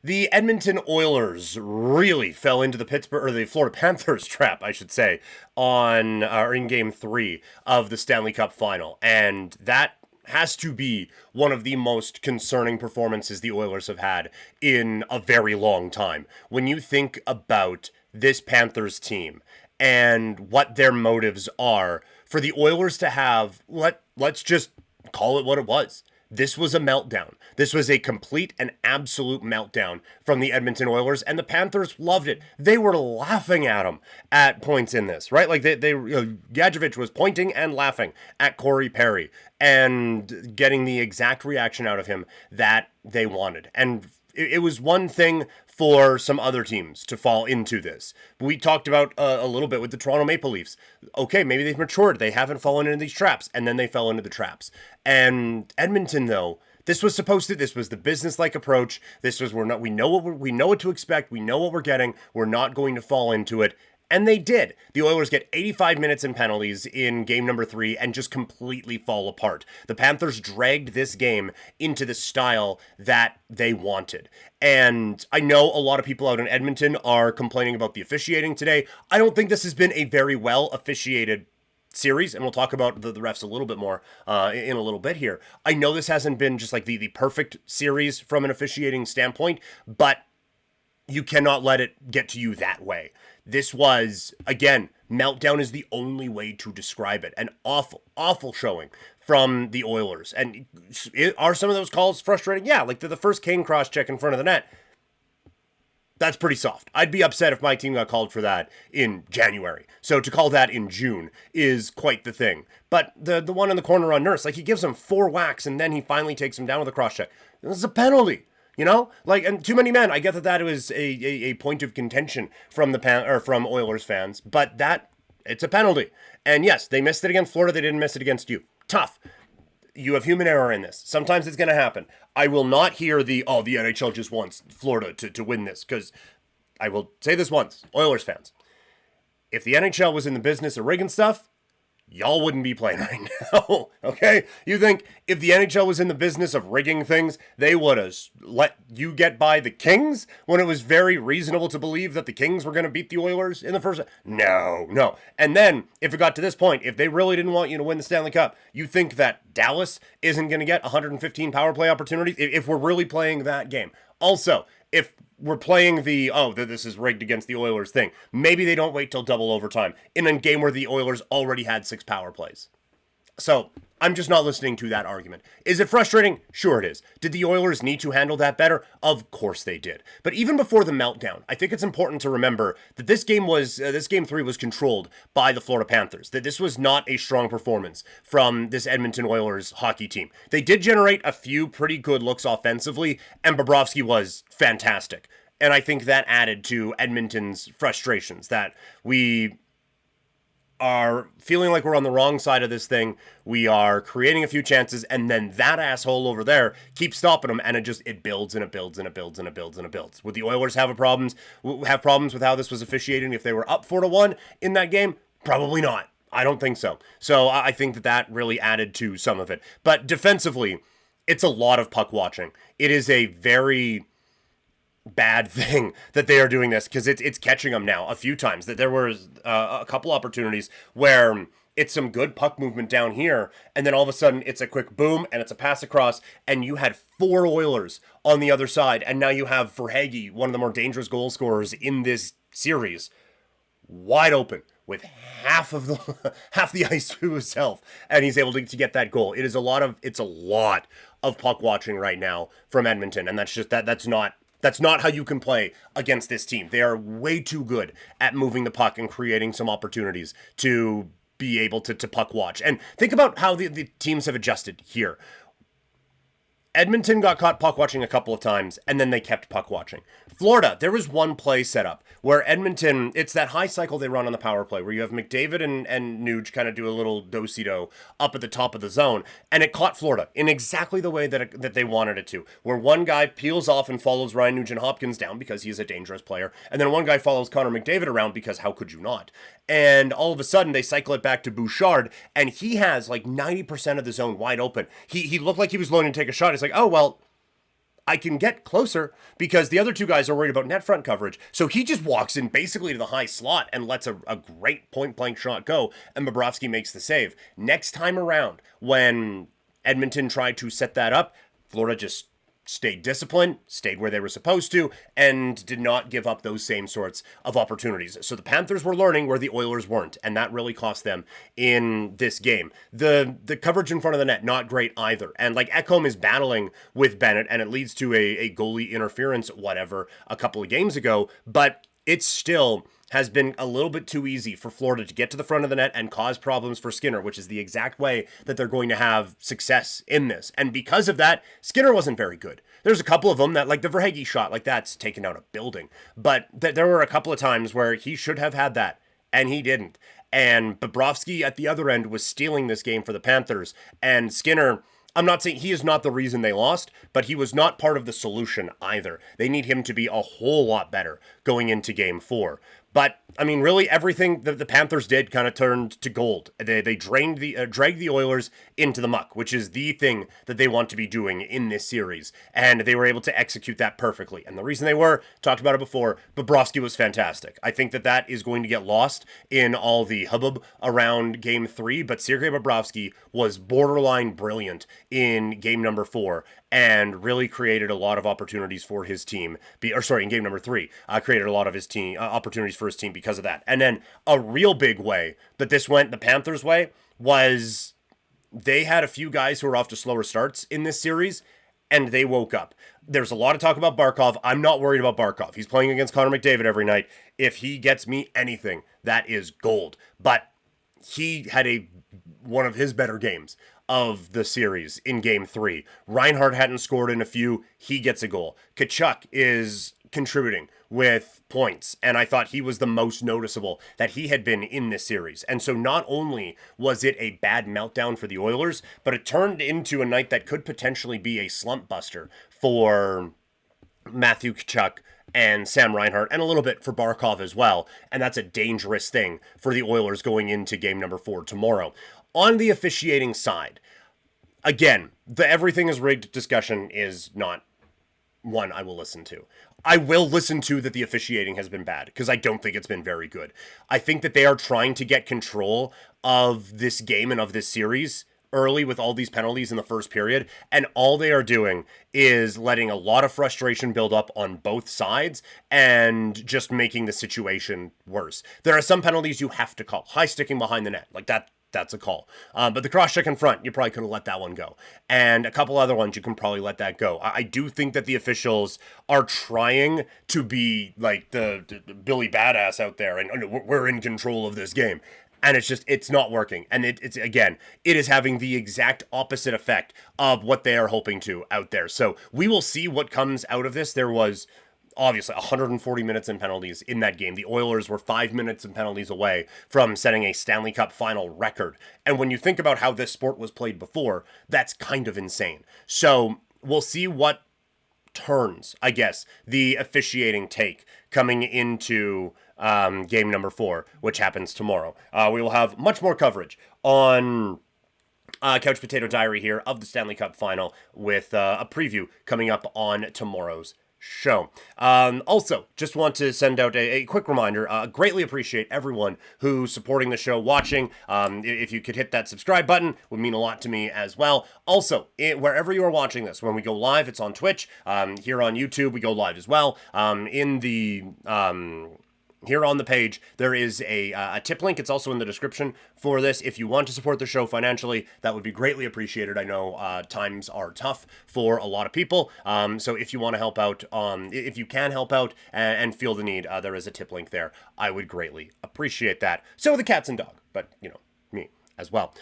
The Edmonton Oilers really fell into the Florida Panthers trap, I should say, in Game 3 of the Stanley Cup Final, and that has to be one of the most concerning performances the Oilers have had in a very long time. When you think about this Panthers team and what their motives are, for the Oilers to have, let's just call it what it was. This was a meltdown. This was a complete and absolute meltdown from the Edmonton Oilers, and the Panthers loved it. They were laughing at them at points in this, right? Like Gadjevich was pointing and laughing at Corey Perry and getting the exact reaction out of him that they wanted. And it was one thing for some other teams to fall into this. We talked about a little bit with the Toronto Maple Leafs. Okay, maybe they've matured. They haven't fallen into these traps, and then they fell into the traps. And Edmonton, though, this was the business-like approach. We know what to expect. We know what we're getting. We're not going to fall into it. And they did. The Oilers get 85 minutes in penalties in game number 3 and just completely fall apart. The Panthers dragged this game into the style that they wanted. And I know a lot of people out in Edmonton are complaining about the officiating today. I don't think this has been a very well officiated series, and we'll talk about the refs a little bit more in a little bit here. I know this hasn't been just like the perfect series from an officiating standpoint, but you cannot let it get to you that way. This was, again, meltdown is the only way to describe it. An awful, awful showing from the Oilers. And are some of those calls frustrating? Yeah, like the first Kane cross-check in front of the net. That's pretty soft. I'd be upset if my team got called for that in January. So to call that in June is quite the thing. But the one in the corner on Nurse, like he gives him 4 whacks and then he finally takes him down with a cross-check. This is a penalty. You know, like, and too many men. I get that was a point of contention from from Oilers fans, but it's a penalty. And yes, they missed it against Florida. They didn't miss it against you. Tough. You have human error in this. Sometimes it's going to happen. I will not hear the NHL just wants Florida to win this, because I will say this once, Oilers fans. If the NHL was in the business of rigging stuff, y'all wouldn't be playing right now, okay? You think if the NHL was in the business of rigging things, they would have let you get by the Kings when it was very reasonable to believe that the Kings were going to beat the Oilers in the first? No. And then, if it got to this point, if they really didn't want you to win the Stanley Cup, you think that Dallas isn't going to get 115 power play opportunities if we're really playing that game? Also, if we're playing this is rigged against the Oilers thing, maybe they don't wait till double overtime in a game where the Oilers already had 6 power plays. So I'm just not listening to that argument. Is it frustrating? Sure it is. Did the Oilers need to handle that better? Of course they did. But even before the meltdown, I think it's important to remember that this game 3 was controlled by the Florida Panthers. That this was not a strong performance from this Edmonton Oilers hockey team. They did generate a few pretty good looks offensively, and Bobrovsky was fantastic. And I think that added to Edmonton's frustrations, that we are feeling like we're on the wrong side of this thing. We are creating a few chances, and then that asshole over there keeps stopping them, and it builds and it builds and it builds and it builds and it builds. Would the Oilers have problems with how this was officiating if they were up 4-1 in that game? Probably not. I don't think so. So I think that really added to some of it. But defensively, it's a lot of puck watching. It is a very bad thing that they are doing this, because it's catching them now a few times. That there was a couple opportunities where it's some good puck movement down here, and then all of a sudden it's a quick boom and it's a pass across, and you had 4 Oilers on the other side, and now you have Verhaeghe, one of the more dangerous goal scorers in this series, wide open with half the ice to himself, and he's able to get that goal. It's a lot of puck watching right now from Edmonton, and that's not how you can play against this team. They are way too good at moving the puck and creating some opportunities to be able to puck watch. And think about how the teams have adjusted here. Edmonton got caught puck watching a couple of times, and then they kept puck watching. Florida, there was one play set up where Edmonton, it's that high cycle they run on the power play where you have McDavid and Nuge kind of do a little do-si-do up at the top of the zone, and it caught Florida in exactly the way that they wanted it to, where one guy peels off and follows Ryan Nugent-Hopkins down because he's a dangerous player, and then one guy follows Connor McDavid around because how could you not? And all of a sudden, they cycle it back to Bouchard, and he has like 90% of the zone wide open. He looked like he was going to take a shot. He's like, oh, well, I can get closer because the other two guys are worried about net front coverage. So he just walks in basically to the high slot and lets a great point-blank shot go, and Bobrovsky makes the save. Next time around, when Edmonton tried to set that up, Florida just stayed disciplined, stayed where they were supposed to, and did not give up those same sorts of opportunities. So the Panthers were learning where the Oilers weren't, and that really cost them in this game. The coverage in front of the net, not great either. And like Ekholm is battling with Bennett, and it leads to a goalie interference, whatever, a couple of games ago, but it's still has been a little bit too easy for Florida to get to the front of the net and cause problems for Skinner, which is the exact way that they're going to have success in this. And because of that, Skinner wasn't very good. There's a couple of them that, like the Verhaeghe shot, like that's taken out a building. But there were a couple of times where he should have had that, and he didn't. And Bobrovsky at the other end was stealing this game for the Panthers. And Skinner, I'm not saying he is not the reason they lost, but he was not part of the solution either. They need him to be a whole lot better going into game 4. But, I mean, really everything that the Panthers did kind of turned to gold. They dragged the Oilers into the muck, which is the thing that they want to be doing in this series. And they were able to execute that perfectly. And the reason they were, talked about it before, Bobrovsky was fantastic. I think that is going to get lost in all the hubbub around game 3, but Sergei Bobrovsky was borderline brilliant in game number 4 and really created a lot of opportunities for his team. In game number 3, created a lot of his team opportunities for his team because of that. And then a real big way that this went the Panthers' way was they had a few guys who were off to slower starts in this series, and they woke up. There's a lot of talk about Barkov. I'm not worried about Barkov. He's playing against Connor McDavid every night. If he gets me anything, that is gold. But he had one of his better games of the series in game 3. Reinhart hadn't scored in a few. He gets a goal. Tkachuk is contributing with points, and I thought he was the most noticeable that he had been in this series. And so not only was it a bad meltdown for the Oilers, but it turned into a night that could potentially be a slump buster for Matthew Tkachuk and Sam Reinhart, and a little bit for Barkov as well. And that's a dangerous thing for the Oilers going into game number 4 tomorrow. On the officiating side, again, the everything is rigged discussion is not one I will listen to. I will listen to that the officiating has been bad, because I don't think it's been very good. I think that they are trying to get control of this game and of this series early with all these penalties in the first period, and all they are doing is letting a lot of frustration build up on both sides and just making the situation worse. There are some penalties you have to call. High sticking behind the net, like that's a call. But the cross check in front, you probably could have let that one go. And a couple other ones, you can probably let that go. I do think that the officials are trying to be like the Billy Badass out there, and we're in control of this game. And it's not working. And it is having the exact opposite effect of what they are hoping to out there. So we will see what comes out of this. There was obviously 140 minutes in penalties in that game. The Oilers were 5 minutes in penalties away from setting a Stanley Cup final record. And when you think about how this sport was played before, that's kind of insane. So we'll see what turns, I guess, the officiating take coming into game number 4, which happens tomorrow. We will have much more coverage on Couch Potato Diary here of the Stanley Cup final with a preview coming up on tomorrow's show. Also, just want to send out a quick reminder. Greatly appreciate everyone who's supporting the show, watching. If you could hit that subscribe button, would mean a lot to me as well. Also, wherever you are watching this, when we go live, it's on Twitch. Here on YouTube, we go live as well. Here on the page, there is a tip link. It's also in the description for this. If you want to support the show financially, that would be greatly appreciated. I know times are tough for a lot of people. So if you want to help out, if you can help out and feel the need, there is a tip link there. I would greatly appreciate that. So the cats and dog, but, me as well.